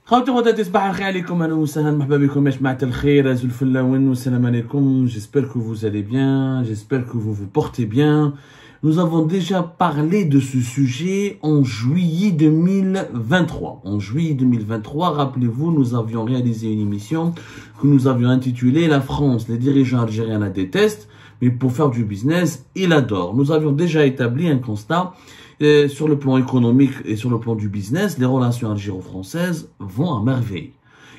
خوتي خواتاتي صباح الخير عليكم اهلا وسهلا مرحبا بكم يا جماعه الخير ازول الفلاوين والسلام عليكم. J'espère que vous allez bien, j'espère que vous vous portez bien. Nous avons déjà parlé de ce sujet en juillet 2023. En juillet 2023, rappelez-vous, nous avions réalisé une émission que nous avions intitulée La France, les dirigeants algériens la détestent, mais pour faire du business, ils l'adorent. Nous avions déjà établi un constat. Sur le plan économique et sur le plan du business, les relations algéro-françaises vont à merveille.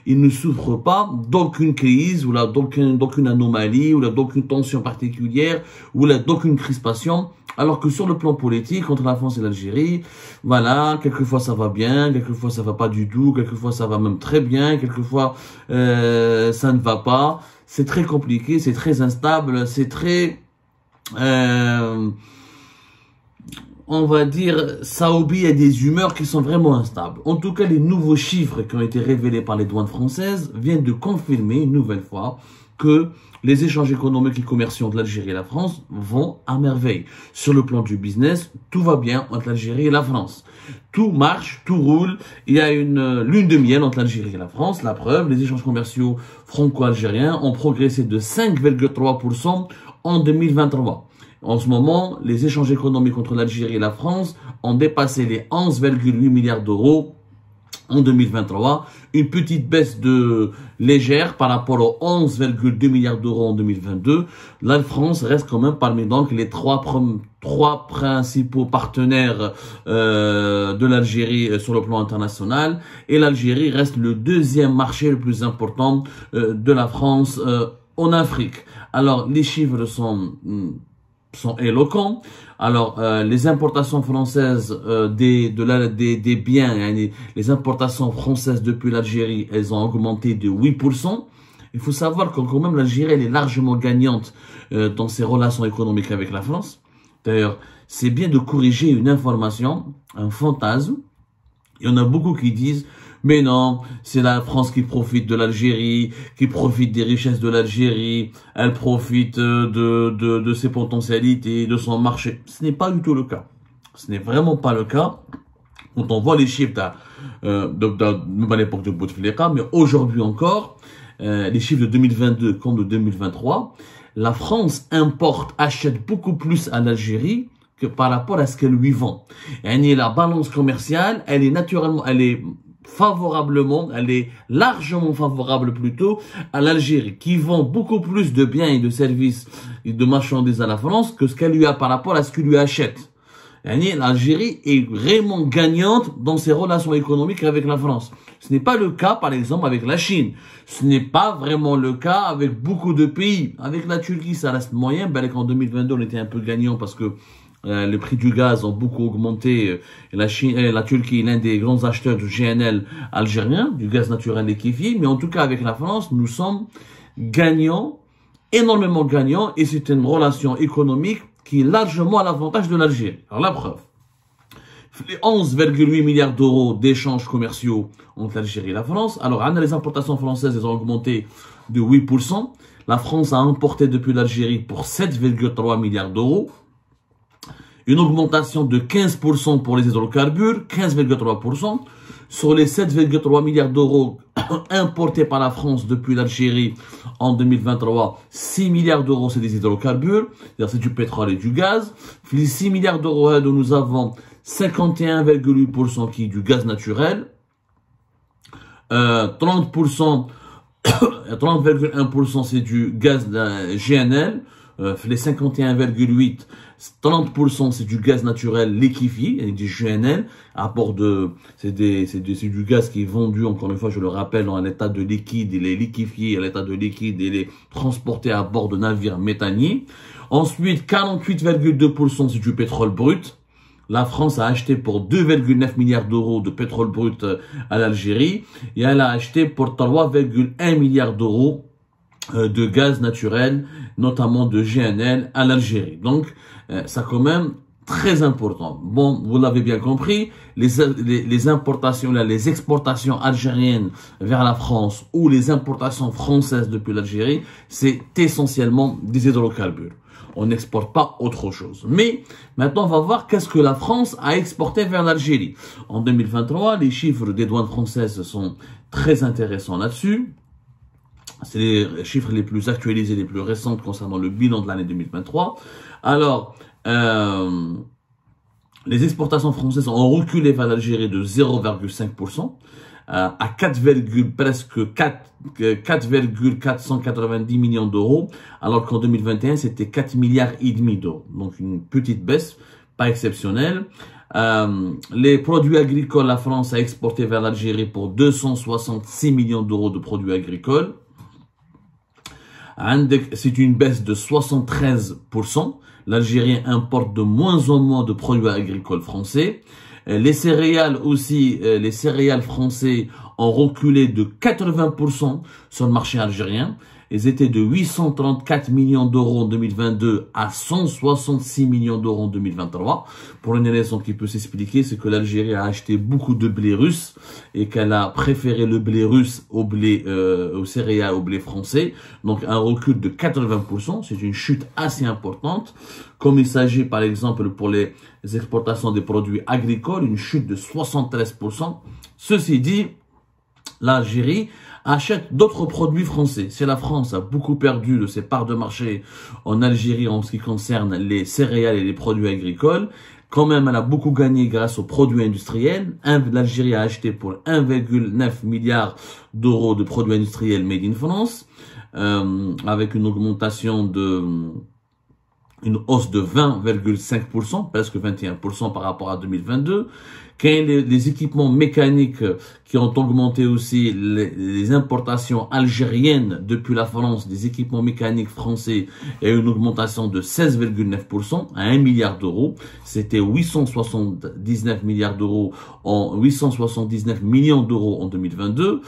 Ils ne souffrent pas d'aucune crise, ou d'aucune anomalie, ou d'aucune tension particulière, ou d'aucune crispation, alors que sur le plan politique, entre la France et l'Algérie, voilà, quelquefois ça va bien, quelquefois ça va pas du tout, quelquefois ça va même très bien, quelquefois ça ne va pas. C'est très compliqué, c'est très instable, c'est très... on va dire, ça obéit à des humeurs qui sont vraiment instables. En tout cas, les nouveaux chiffres qui ont été révélés par les douanes françaises viennent de confirmer une nouvelle fois que les échanges économiques et commerciaux de l'Algérie et la France vont à merveille. Sur le plan du business, tout va bien entre l'Algérie et la France. Tout marche, tout roule. Il y a une lune de miel entre l'Algérie et la France. La preuve, les échanges commerciaux franco-algériens ont progressé de 5,3% en 2023. En ce moment, les échanges économiques entre l'Algérie et la France ont dépassé les 11,8 milliards d'euros en 2023. Une petite baisse légère par rapport aux 11,2 milliards d'euros en 2022. La France reste quand même parmi donc les trois principaux partenaires de l'Algérie sur le plan international. Et l'Algérie reste le deuxième marché le plus important de la France en Afrique. Alors, les chiffres sont éloquents. Alors, les importations françaises des biens, les importations françaises depuis l'Algérie, elles ont augmenté de 8%. Il faut savoir que quand même l'Algérie, elle est largement gagnante dans ses relations économiques avec la France. D'ailleurs, c'est bien de corriger une information, un fantasme. Il y en a beaucoup qui disent mais non, c'est la France qui profite de l'Algérie, qui profite des richesses de l'Algérie, elle profite de ses potentialités, de son marché. Ce n'est pas du tout le cas. Ce n'est vraiment pas le cas. Quand on voit les chiffres même à l'époque de Bouteflika, mais aujourd'hui encore, les chiffres de 2022 comme de 2023, la France achète beaucoup plus à l'Algérie que par rapport à ce qu'elle lui vend. Et la balance commerciale, elle est largement favorable plutôt à l'Algérie, qui vend beaucoup plus de biens et de services et de marchandises à la France que ce qu'elle lui a par rapport à ce qu'il lui achète. L'Algérie est vraiment gagnante dans ses relations économiques avec la France. Ce n'est pas le cas, par exemple, avec la Chine. Ce n'est pas vraiment le cas avec beaucoup de pays. Avec la Turquie, ça reste moyen. Ben, en 2022, on était un peu gagnant parce que les prix du gaz ont beaucoup augmenté. La Turquie est l'un des grands acheteurs du GNL algérien, du gaz naturel liquéfié. Mais en tout cas, avec la France, nous sommes gagnants, énormément gagnants. Et c'est une relation économique qui est largement à l'avantage de l'Algérie. Alors la preuve, les 11,8 milliards d'euros d'échanges commerciaux entre l'Algérie et la France. Alors, les importations françaises, elles ont augmenté de 8%. La France a importé depuis l'Algérie pour 7,3 milliards d'euros. Une augmentation de 15% pour les hydrocarbures, 15,3%. Sur les 7,3 milliards d'euros importés par la France depuis l'Algérie en 2023, 6 milliards d'euros c'est des hydrocarbures, c'est du pétrole et du gaz. Les 6 milliards d'euros, nous avons 51,8% qui est du gaz naturel, 30,1% c'est du gaz GNL, les 51,8%, 30% c'est du gaz naturel liquéfié, du GNL, c'est du gaz qui est vendu, encore une fois, je le rappelle, en l'état de liquide, il est liquéfié à l'état de liquide, il est transporté à bord de navires méthaniers. Ensuite, 48,2% c'est du pétrole brut. La France a acheté pour 2,9 milliards d'euros de pétrole brut à l'Algérie et elle a acheté pour 3,1 milliards d'euros de gaz naturel, notamment de GNL à l'Algérie. Donc, ça quand même très important. Bon, vous l'avez bien compris, les importations, les exportations algériennes vers la France ou les importations françaises depuis l'Algérie, c'est essentiellement des hydrocarbures. On n'exporte pas autre chose. Mais maintenant, on va voir qu'est-ce que la France a exporté vers l'Algérie. En 2023, les chiffres des douanes françaises sont très intéressants là-dessus. C'est les chiffres les plus actualisés, les plus récents concernant le bilan de l'année 2023. Alors, les exportations françaises ont reculé vers l'Algérie de 0,5%. À 4,490 millions d'euros, alors qu'en 2021, c'était 4 milliards et demi d'euros. Donc, une petite baisse, pas exceptionnelle. Les produits agricoles, la France a exporté vers l'Algérie pour 266 millions d'euros de produits agricoles. C'est une baisse de 73%. L'Algérie importe de moins en moins de produits agricoles français. Les céréales aussi, les céréales français ont reculé de 80% sur le marché algérien. Ils étaient de 834 millions d'euros en 2022 à 166 millions d'euros en 2023. Pour une raison qui peut s'expliquer, c'est que l'Algérie a acheté beaucoup de blé russe et qu'elle a préféré le blé russe au blé, aux céréales, au blé français. Donc un recul de 80%, c'est une chute assez importante. Comme il s'agit par exemple pour les exportations des produits agricoles, une chute de 73%. Ceci dit, l'Algérie achète d'autres produits français. Si la France a beaucoup perdu de ses parts de marché en Algérie en ce qui concerne les céréales et les produits agricoles, quand même elle a beaucoup gagné grâce aux produits industriels. L'Algérie a acheté pour 1,9 milliard d'euros de produits industriels made in France, avec une augmentation une hausse de 20,5%, presque 21% par rapport à 2022. Quand les équipements mécaniques qui ont augmenté aussi, les importations algériennes depuis la France, des équipements mécaniques français, et une augmentation de 16,9% à 1 milliard d'euros. C'était 879 millions d'euros en 2022.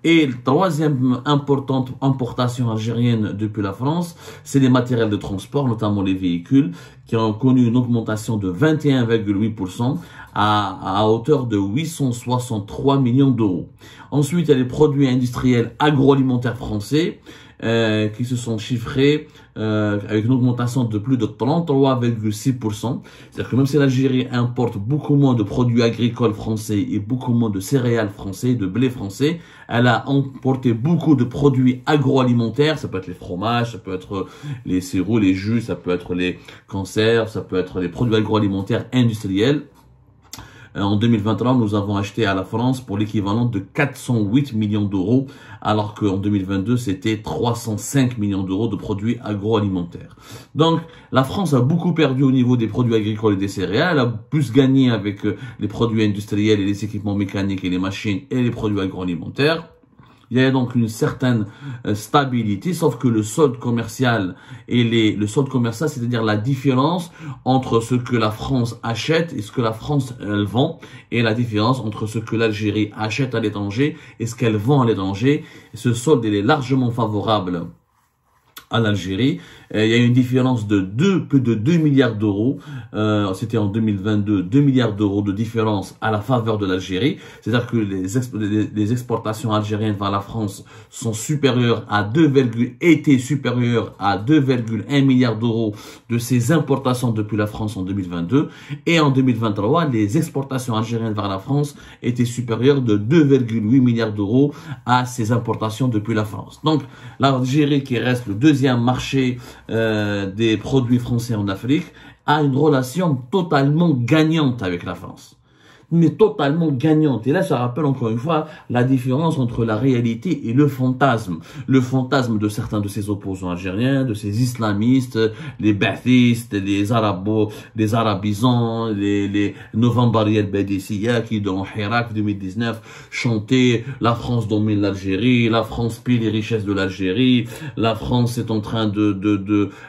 Et la troisième importante importation algérienne depuis la France, c'est les matériels de transport, notamment les véhicules, qui ont connu une augmentation de 21,8% à hauteur de 863 millions d'euros. Ensuite, il y a les produits industriels agroalimentaires français qui se sont chiffrés avec une augmentation de plus de 33,6%. C'est-à-dire que même si l'Algérie importe beaucoup moins de produits agricoles français et beaucoup moins de céréales français, de blé français, elle a importé beaucoup de produits agroalimentaires. Ça peut être les fromages, ça peut être les sirops, les jus, ça peut être les conserves, ça peut être les produits agroalimentaires industriels. En 2023, nous avons acheté à la France pour l'équivalent de 408 millions d'euros, alors qu'en 2022, c'était 305 millions d'euros de produits agroalimentaires. Donc, la France a beaucoup perdu au niveau des produits agricoles et des céréales, elle a plus gagné avec les produits industriels et les équipements mécaniques et les machines et les produits agroalimentaires. Il y a donc une certaine stabilité, sauf que le solde commercial le solde commercial, c'est-à-dire la différence entre ce que la France achète et ce que la France elle vend, et la différence entre ce que l'Algérie achète à l'étranger et ce qu'elle vend à l'étranger. Ce solde il est largement favorable à l'Algérie. Il y a une différence de plus de 2 milliards d'euros. C'était en 2022, 2 milliards d'euros de différence à la faveur de l'Algérie. C'est-à-dire que les exportations algériennes vers la France sont supérieures à étaient supérieures à 2,1 milliards d'euros de ces importations depuis la France en 2022. Et en 2023, les exportations algériennes vers la France étaient supérieures de 2,8 milliards d'euros à ces importations depuis la France. Donc, l'Algérie, qui reste le deuxième marché des produits français en Afrique, a une relation totalement gagnante avec la France. Mais totalement gagnante. Et là, ça rappelle encore une fois la différence entre la réalité et le fantasme. Le fantasme de certains de ces opposants algériens, de ces islamistes, les bathistes, les arabisants, les novembriens Badissia qui, dans Hirak 2019, chantaient « La France domine l'Algérie, la France pille les richesses de l'Algérie, la France est en train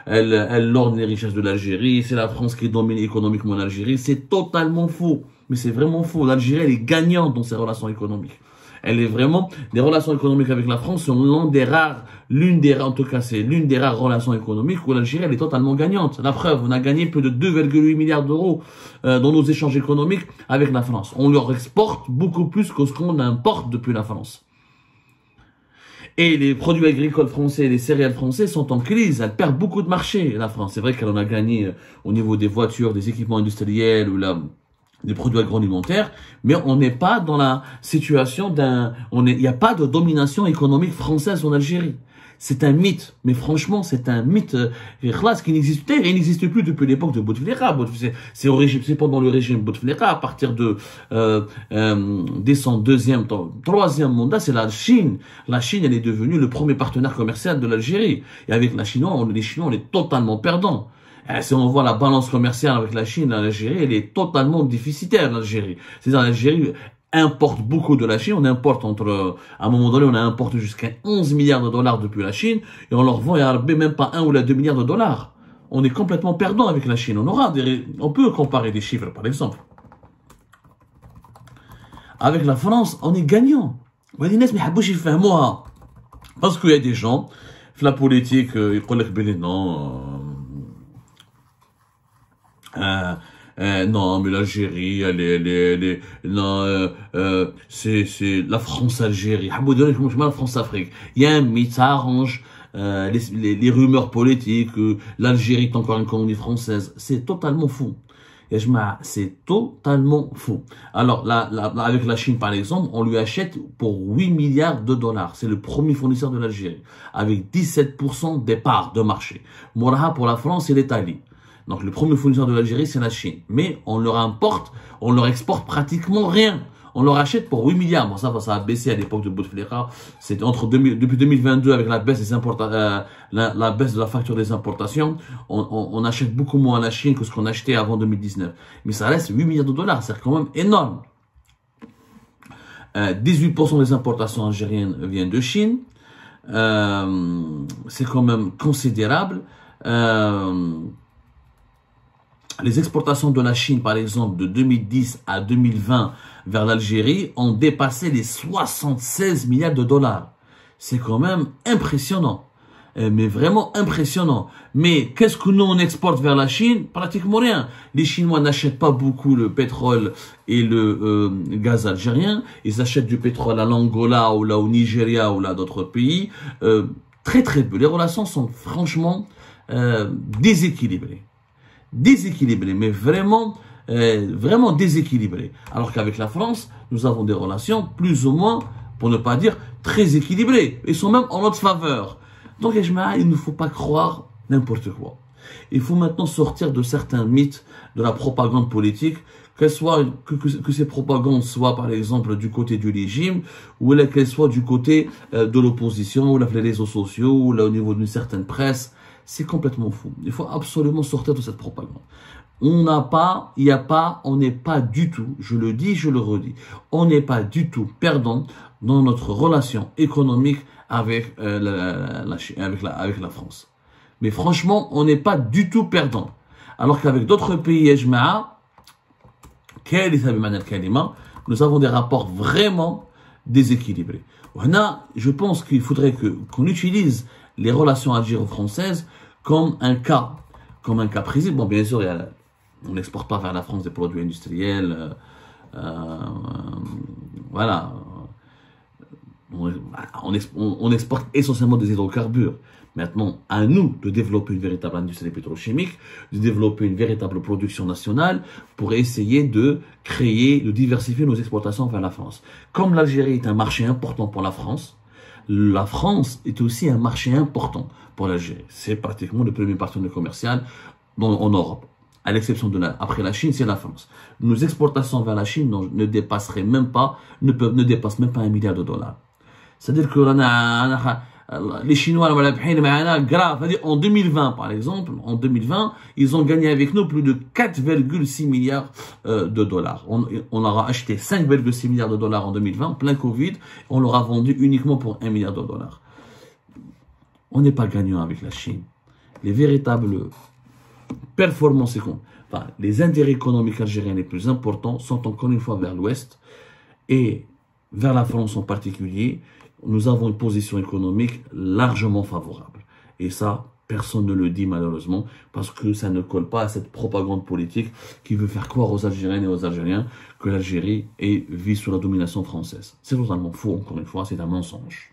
elle lorgne les richesses de l'Algérie, c'est la France qui domine économiquement l'Algérie ». C'est totalement faux. Mais c'est vraiment faux. L'Algérie, elle est gagnante dans ses relations économiques. Elle est vraiment, les relations économiques avec la France sont en tout cas, c'est l'une des rares relations économiques où l'Algérie, elle est totalement gagnante. La preuve, on a gagné plus de 2,8 milliards d'euros dans nos échanges économiques avec la France. On leur exporte beaucoup plus que ce qu'on importe depuis la France. Et les produits agricoles français, les céréales françaises sont en crise. Elles perdent beaucoup de marché, la France. C'est vrai qu'elle en a gagné au niveau des voitures, des équipements industriels ou des produits agroalimentaires, mais on n'est pas dans la situation il n'y a pas de domination économique française en Algérie. C'est un mythe, mais franchement, c'est un mythe qui n'existait et n'existe plus depuis l'époque de Bouteflika. C'est pendant le régime Bouteflika, à partir de dès son troisième mandat, c'est la Chine. La Chine, elle est devenue le premier partenaire commercial de l'Algérie. Et avec les Chinois, on est totalement perdants. Si on voit la balance commerciale avec la Chine, l'Algérie, elle est totalement déficitaire, l'Algérie. C'est-à-dire, l'Algérie importe beaucoup de la Chine. On importe à un moment donné, on a importé jusqu'à 11 milliards de dollars depuis la Chine, et on leur vend même pas 1 ou 2 milliards de dollars. On est complètement perdant avec la Chine. On peut comparer des chiffres, par exemple. Avec la France, on est gagnant. Parce qu'il y a des gens, la politique, ils disent non, mais l'Algérie, c'est la France-Algérie. La France-Afrique. Il y a un mythe, ça arrange les rumeurs politiques, l'Algérie est encore une colonie française. C'est totalement fou. C'est totalement fou. Alors, avec la Chine, par exemple, on lui achète pour 8 milliards de dollars. C'est le premier fournisseur de l'Algérie, avec 17% des parts de marché. Moraha pour la France et l'Italie. Donc, le premier fournisseur de l'Algérie, c'est la Chine. Mais on leur exporte pratiquement rien. On leur achète pour 8 milliards. Bon, ça a baissé à l'époque de Bouteflika. C'est depuis 2022, avec la baisse la baisse de la facture des importations, on achète beaucoup moins à la Chine que ce qu'on achetait avant 2019. Mais ça reste 8 milliards de dollars. C'est quand même énorme. 18% des importations algériennes viennent de Chine. C'est quand même considérable. Les exportations de la Chine, par exemple, de 2010 à 2020 vers l'Algérie ont dépassé les 76 milliards de dollars. C'est quand même impressionnant. Mais vraiment impressionnant. Mais qu'est-ce que nous on exporte vers la Chine? Pratiquement rien. Les Chinois n'achètent pas beaucoup le pétrole et le gaz algérien. Ils achètent du pétrole à l'Angola ou là au Nigeria ou là d'autres pays. Très très peu. Les relations sont franchement déséquilibrées. Mais vraiment déséquilibré. Alors qu'avec la France, nous avons des relations plus ou moins, pour ne pas dire très équilibrées. Ils sont même en notre faveur. Donc, il ne faut pas croire n'importe quoi. Il faut maintenant sortir de certains mythes de la propagande politique, que ces propagandes soient par exemple du côté du régime, ou qu'elles soient du côté de l'opposition, ou les réseaux sociaux, ou là au niveau d'une certaine presse. C'est complètement fou. Il faut absolument sortir de cette propagande. On n'est pas du tout, je le dis, je le redis, on n'est pas du tout perdant dans notre relation économique avec la France. Mais franchement, on n'est pas du tout perdant. Alors qu'avec d'autres pays, nous avons des rapports vraiment déséquilibrés. Je pense qu'il faudrait qu'on utilise les relations algéro-françaises comme un cas précis. Bon, bien sûr, on n'exporte pas vers la France des produits industriels. Voilà. On exporte essentiellement des hydrocarbures. Maintenant, à nous de développer une véritable industrie pétrochimique, de développer une véritable production nationale pour essayer de diversifier nos exportations vers la France. Comme l'Algérie est un marché important pour la France est aussi un marché important pour l'Algérie. C'est pratiquement le premier partenaire commercial en Europe. À l'exception après la Chine, c'est la France. Nos exportations vers la Chine ne dépassent même pas 1 milliard de dollars. C'est-à-dire que les Chinois, grave. En 2020, par exemple, ils ont gagné avec nous plus de 4,6 milliards de dollars. On leur a acheté 5,6 milliards de dollars en 2020, plein Covid. On leur a vendu uniquement pour 1 milliard de dollars. On n'est pas gagnant avec la Chine. Les véritables performances, les intérêts économiques algériens les plus importants sont encore une fois vers l'ouest. Et vers la France en particulier, nous avons une position économique largement favorable. Et ça, personne ne le dit malheureusement, parce que ça ne colle pas à cette propagande politique qui veut faire croire aux Algériennes et aux Algériens que l'Algérie vit sous la domination française. C'est totalement faux, encore une fois, c'est un mensonge.